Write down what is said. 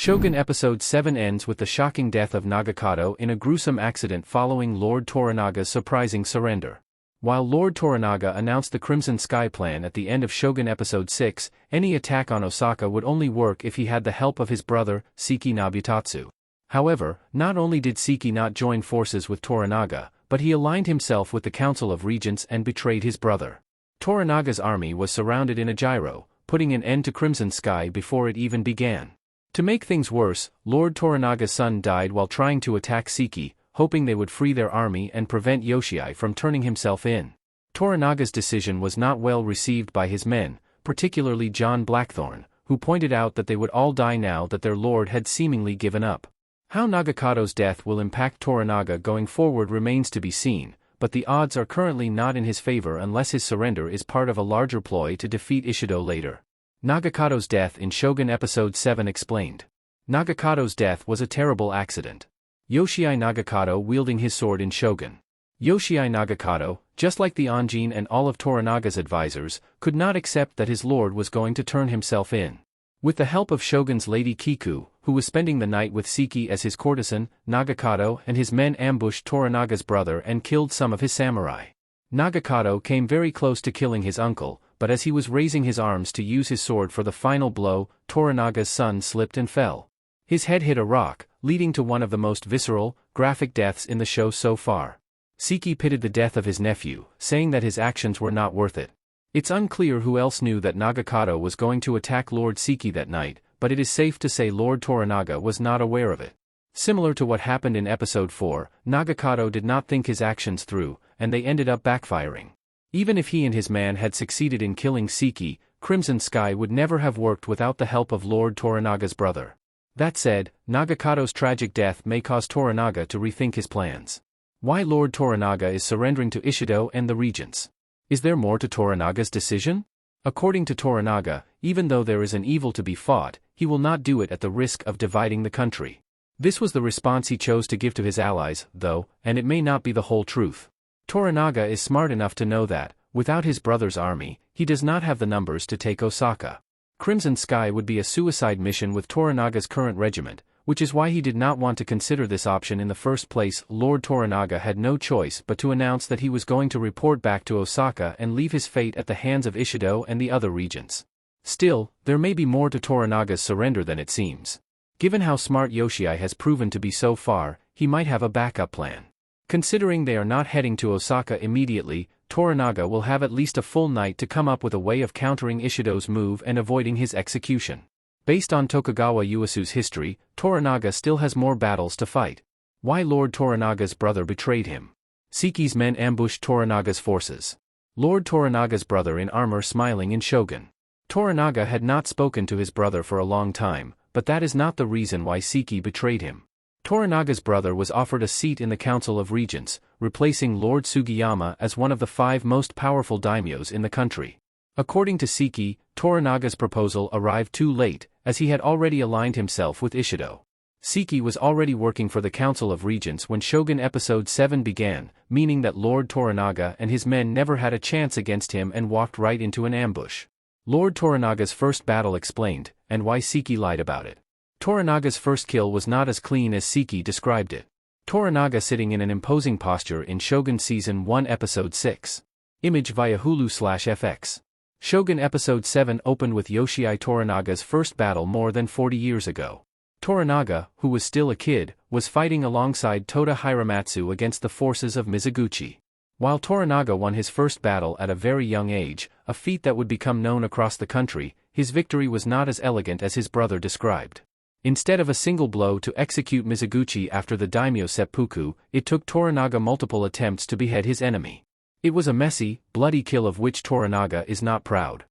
Shogun Episode 7 ends with the shocking death of Nagakato in a gruesome accident following Lord Toranaga's surprising surrender. While Lord Toranaga announced the Crimson Sky plan at the end of Shogun Episode 6, any attack on Osaka would only work if he had the help of his brother, Seki Nobutatsu. However, not only did Seki not join forces with Toranaga, but he aligned himself with the Council of Regents and betrayed his brother. Toranaga's army was surrounded in a gyro, putting an end to Crimson Sky before it even began. To make things worse, Lord Toranaga's son died while trying to attack Seki, hoping they would free their army and prevent Yoshii from turning himself in. Toranaga's decision was not well received by his men, particularly John Blackthorne, who pointed out that they would all die now that their lord had seemingly given up. How Nagakato's death will impact Toranaga going forward remains to be seen, but the odds are currently not in his favor unless his surrender is part of a larger ploy to defeat Ishido later. Nagakato's death in Shogun Episode 7 explained. Nagakato's death was a terrible accident. Yoshii Nagakato wielding his sword in Shogun. Yoshii Nagakato, just like the Anjin and all of Toranaga's advisors, could not accept that his lord was going to turn himself in. With the help of Shogun's Lady Kiku, who was spending the night with Seki as his courtesan, Nagakato and his men ambushed Toranaga's brother and killed some of his samurai. Nagakato came very close to killing his uncle, but as he was raising his arms to use his sword for the final blow, Toranaga's son slipped and fell. His head hit a rock, leading to one of the most visceral, graphic deaths in the show so far. Seki pitied the death of his nephew, saying that his actions were not worth it. It's unclear who else knew that Nagakato was going to attack Lord Seki that night, but it is safe to say Lord Toranaga was not aware of it. Similar to what happened in Episode 4, Nagakato did not think his actions through, and they ended up backfiring. Even if he and his man had succeeded in killing Seki, Crimson Sky would never have worked without the help of Lord Toranaga's brother. That said, Nagakato's tragic death may cause Toranaga to rethink his plans. Why Lord Toranaga is surrendering to Ishido and the regents? Is there more to Toranaga's decision? According to Toranaga, even though there is an evil to be fought, he will not do it at the risk of dividing the country. This was the response he chose to give to his allies, though, and it may not be the whole truth. Toranaga is smart enough to know that, without his brother's army, he does not have the numbers to take Osaka. Crimson Sky would be a suicide mission with Toranaga's current regiment, which is why he did not want to consider this option in the first place. Lord Toranaga had no choice but to announce that he was going to report back to Osaka and leave his fate at the hands of Ishido and the other regents. Still, there may be more to Toranaga's surrender than it seems. Given how smart Yoshii has proven to be so far, he might have a backup plan. Considering they are not heading to Osaka immediately, Toranaga will have at least a full night to come up with a way of countering Ishido's move and avoiding his execution. Based on Tokugawa Ieyasu's history, Toranaga still has more battles to fight. Why Lord Toranaga's brother betrayed him. Seki's men ambushed Toranaga's forces. Lord Toranaga's brother in armor smiling in Shogun. Toranaga had not spoken to his brother for a long time, but that is not the reason why Seki betrayed him. Toranaga's brother was offered a seat in the Council of Regents, replacing Lord Sugiyama as one of the 5 most powerful daimyos in the country. According to Seki, Toranaga's proposal arrived too late, as he had already aligned himself with Ishido. Seki was already working for the Council of Regents when Shogun Episode 7 began, meaning that Lord Toranaga and his men never had a chance against him and walked right into an ambush. Lord Toranaga's first battle explained, and why Seki lied about it. Toranaga's first kill was not as clean as Seki described it. Toranaga sitting in an imposing posture in Shogun Season 1 Episode 6. Image via Hulu/FX. Shogun Episode 7 opened with Yoshii Toranaga's first battle more than 40 years ago. Toranaga, who was still a kid, was fighting alongside Toda Hiramatsu against the forces of Mizoguchi. While Toranaga won his first battle at a very young age, a feat that would become known across the country, his victory was not as elegant as his brother described. Instead of a single blow to execute Mizoguchi after the daimyo seppuku, it took Toranaga multiple attempts to behead his enemy. It was a messy, bloody kill of which Toranaga is not proud.